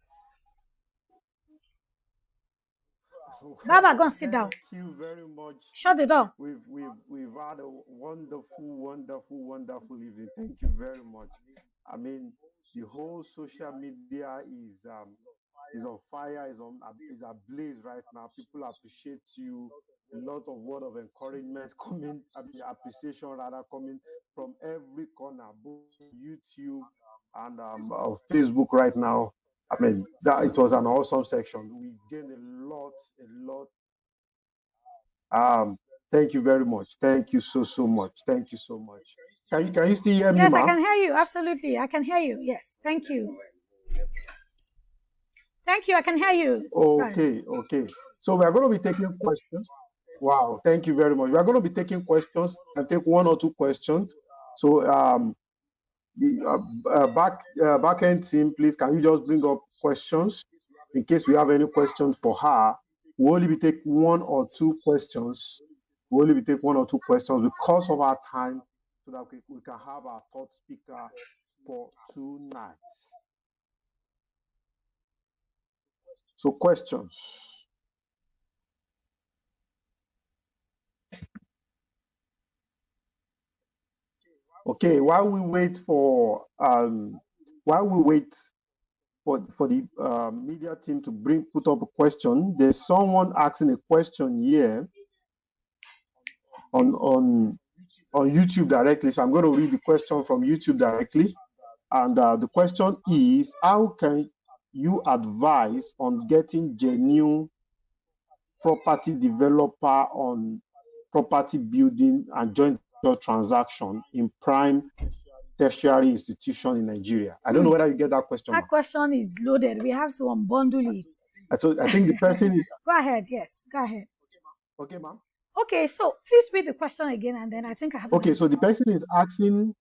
Baba, go and sit down. Thank you very much. Shut the door. We've had a wonderful evening. Thank you very much. The whole social media is on fire, is ablaze right now. People appreciate you. A lot of word of encouragement appreciation rather coming from every corner, both YouTube and Facebook right now. That it was an awesome section. We gained a lot. Thank you very much. Thank you so much. Thank you so much. Can you still hear me, Yes, ma? I can hear you. Absolutely. I can hear you. Yes. Thank you. Thank you. I can hear you. Right. Okay. So we are going to be taking questions. Wow, thank you very much. We are going to be taking questions and take one or two questions. So the back end team, please, can you just bring up questions in case we have any questions for her? We'll only be take one or two questions. We'll only be take one or two questions because of our time, so that we can have our third speaker for tonight. So questions. Okay, while we wait for the media team to put up a question, there's someone asking a question here on YouTube directly. So I'm going to read the question from YouTube directly, and the question is: how can you advise on getting genuine property developer on property building and joint venture transaction in prime tertiary institution in Nigeria? I don't know whether you get that question. That question is loaded. We have to unbundle it. So I think the person is. Go ahead. Yes, go ahead. Okay, ma'am. Okay, so please read the question again, and then I think I have. Okay, so the person is asking.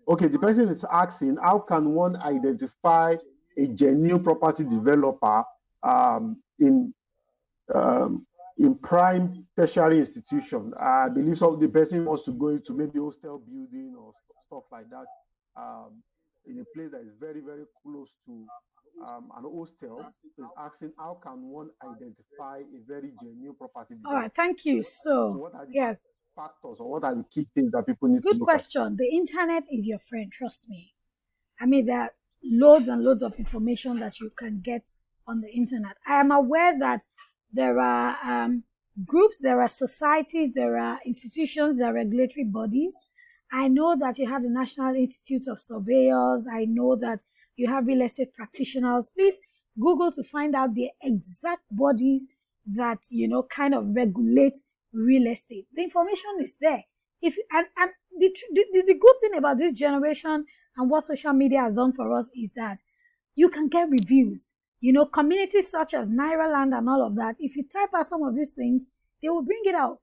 Okay, the person is asking, how can one identify a genuine property developer in prime tertiary institution? I believe the person wants to go into maybe hostel building or stuff like that, in a place that is very, very close to an hostel. Is asking, how can one identify a very genuine property developer? All right, thank you. So what are the factors, or what are the key things that people need to good look question. at? The internet is your friend, trust me. I mean, there are loads and loads of information that you can get on the internet. I am aware that there are groups, there are societies, there are institutions, there are regulatory bodies. I know that you have the National Institute of Surveyors. I know that you have real estate practitioners. Please Google to find out the exact bodies that, kind of regulate real estate. The information is there. And the good thing about this generation and what social media has done for us is that you can get reviews. Communities such as Nairaland and all of that, if you type out some of these things, they will bring it out.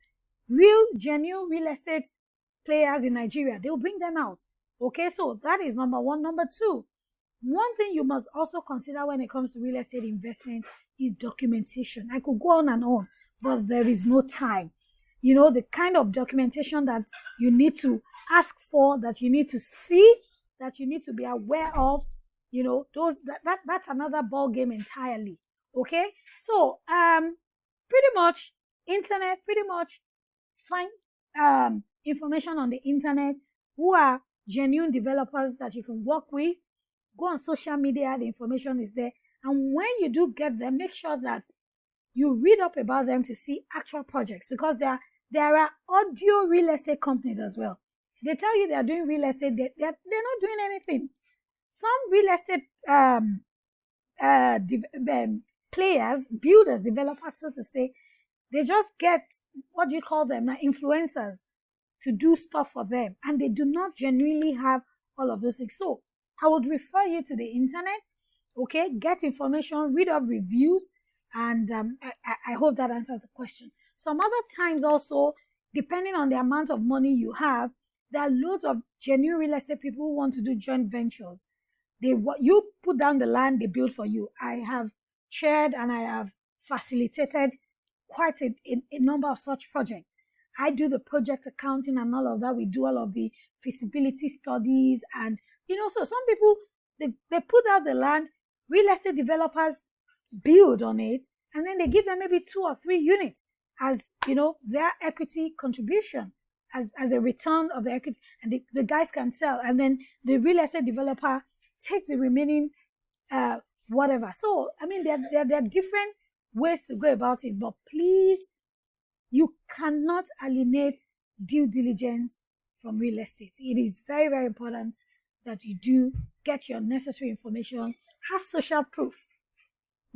Real, genuine real estate players in Nigeria, they will bring them out. Okay, so that is number one. Number two, one thing you must also consider when it comes to real estate investment is documentation. I could go on and on, but there is no time. The kind of documentation that you need to ask for, that you need to see, that you need to be aware of, that's another ball game entirely. Okay, so pretty much find information on the internet, who are genuine developers that you can work with. Go on social media, the information is there, and when you do get them, make sure that you read up about them to see actual projects, because there are audio real estate companies as well. They tell you they are doing real estate, they're not doing anything. Some real estate players, builders, developers, so to say, they just get, what do you call them, influencers to do stuff for them, and they do not genuinely have all of those things. So I would refer you to the internet, okay? Get information, read up reviews, and I hope that answers the question. Some other times also, depending on the amount of money you have, there are loads of genuine real estate people who want to do joint ventures. You put down the land, they build for you. I have shared and I have facilitated quite a number of such projects. I do the project accounting and all of that. We do all of the feasibility studies, and so some people, they put out the land, real estate developers build on it, and then they give them maybe 2 or 3 units as their equity contribution, as a return of the equity, and the guys can sell, and then the real estate developer takes the remaining whatever. So I mean, there are different ways to go about it, but please, you cannot alienate due diligence from real estate. It is very, very important that you do get your necessary information, have social proof,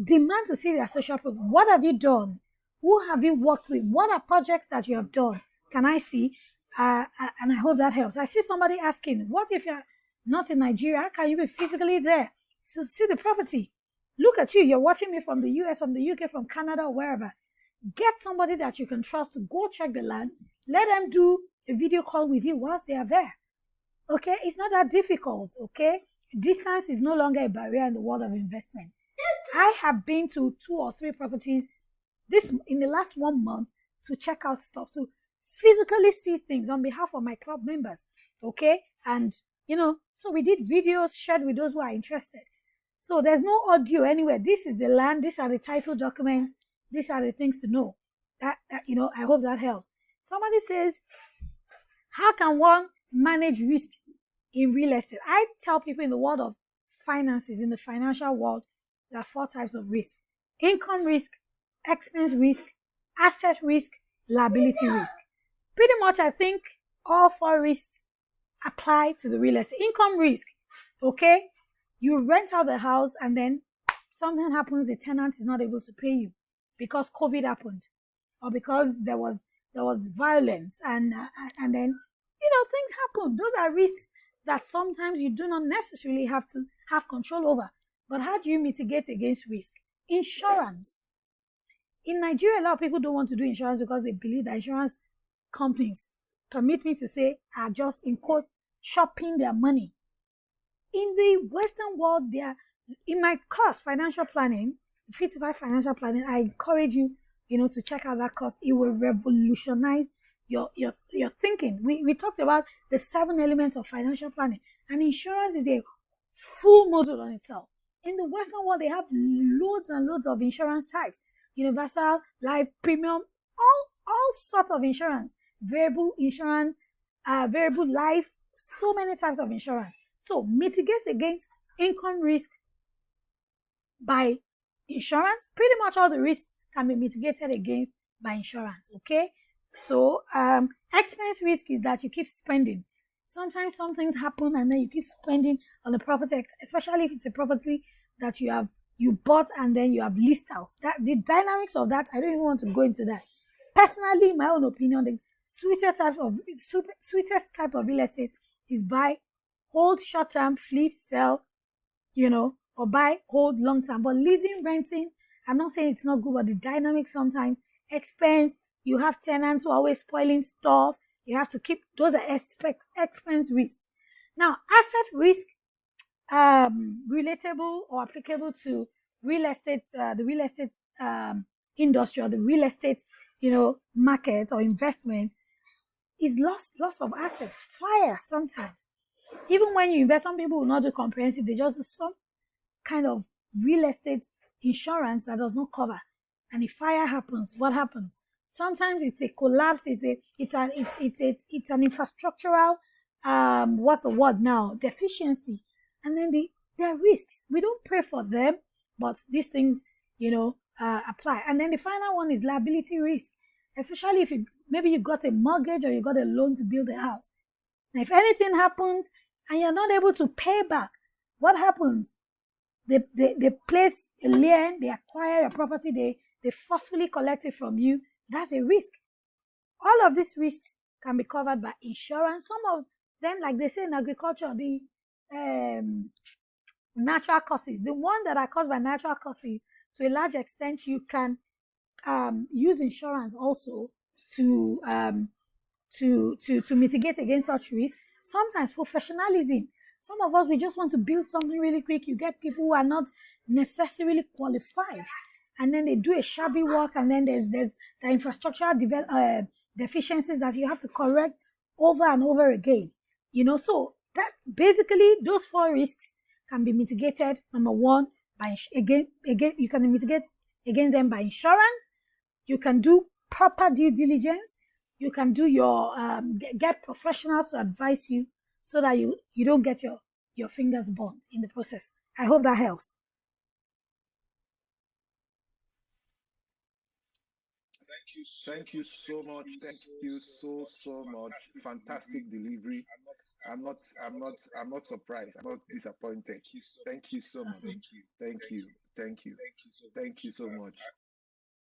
demand to see their social proof. What have you done? Who have you worked with? What are projects that you have done? Can I see? And I hope that helps. I see somebody asking, what if you're not in Nigeria? How can you be physically there? So see the property. Look at you. You're watching me from the US, from the UK, from Canada, or wherever. Get somebody that you can trust to go check the land. Let them do a video call with you whilst they are there. Okay, it's not that difficult. Okay, distance is no longer a barrier in the world of investment. I have been to 2 or 3 properties this in the last 1 month to check out stuff, to physically see things on behalf of my club members. Okay, and so we did videos shared with those who are interested. So there's no audio anywhere. This is the land. These are the title documents. These are the things to know. That I hope that helps. Somebody says, how can one manage risk in real estate? I tell people in the world of finances, in the financial world, there are 4 types of risk: income risk, expense risk, asset risk, liability risk. Pretty much, I think all 4 risks apply to the real estate. Income risk, okay? You rent out the house and then something happens, the tenant is not able to pay you because COVID happened, or because there was violence, and then things happen. Those are risks that sometimes you do not necessarily have to have control over. But how do you mitigate against risk? Insurance. In Nigeria, a lot of people don't want to do insurance because they believe that insurance companies, permit me to say, are just, in quote, shopping their money. In the Western world, in my course, financial planning, Fit to Buy Financial Planning, I encourage you, to check out that course. It will revolutionize your thinking. We talked about the 7 elements of financial planning, and insurance is a full module on itself. In the Western world, they have loads and loads of insurance types: universal, life, premium, all sorts of insurance, variable insurance, variable life, so many types of insurance. So mitigate against income risk by insurance. Pretty much all the risks can be mitigated against by insurance. Okay. So expense risk is that you keep spending. Sometimes some things happen and then you keep spending on the property, especially if it's a property that you bought and then you have leased out. That the dynamics of that, I don't even want to go into that. Personally, in my own opinion, the sweetest type of real estate is buy, hold short term, flip, sell, or buy, hold long term. But leasing, renting, I'm not saying it's not good, but the dynamics sometimes, expense, you have tenants who are always spoiling stuff. You have to keep, those are expense risks. Now, asset risk, relatable or applicable to real estate, the real estate industry, or the real estate, market or investment, is loss of assets, fire sometimes. Even when you invest, some people will not do comprehensive, they just do some kind of real estate insurance that does not cover. And if fire happens, what happens? Sometimes it's a collapse, it's an infrastructural what's the word now? Deficiency. And then there are risks. We don't pray for them, but these things, apply. And then the final one is liability risk, especially if maybe you got a mortgage or you got a loan to build a house. Now, if anything happens and you're not able to pay back, what happens? They place a lien, they acquire your property, they forcefully collect it from you. That's a risk. All of these risks can be covered by insurance. Some of them, like they say in agriculture, the natural causes, the one that are caused by natural causes, to a large extent, you can use insurance also to mitigate against such risks. Sometimes professionalism. Some of us, we just want to build something really quick. You get people who are not necessarily qualified, and then they do a shabby work, and then there's the infrastructural deficiencies that you have to correct over and over again. So that basically those 4 risks can be mitigated. Number 1, by again you can mitigate against them by insurance. You can do proper due diligence. You can do your get professionals to advise you so that you don't get your fingers burnt in the process. I hope that helps. Thank you so much. Thank you so much. Fantastic delivery. I'm not surprised. I'm not disappointed. Thank you so much. Awesome. Thank you. Thank you. Thank you so much.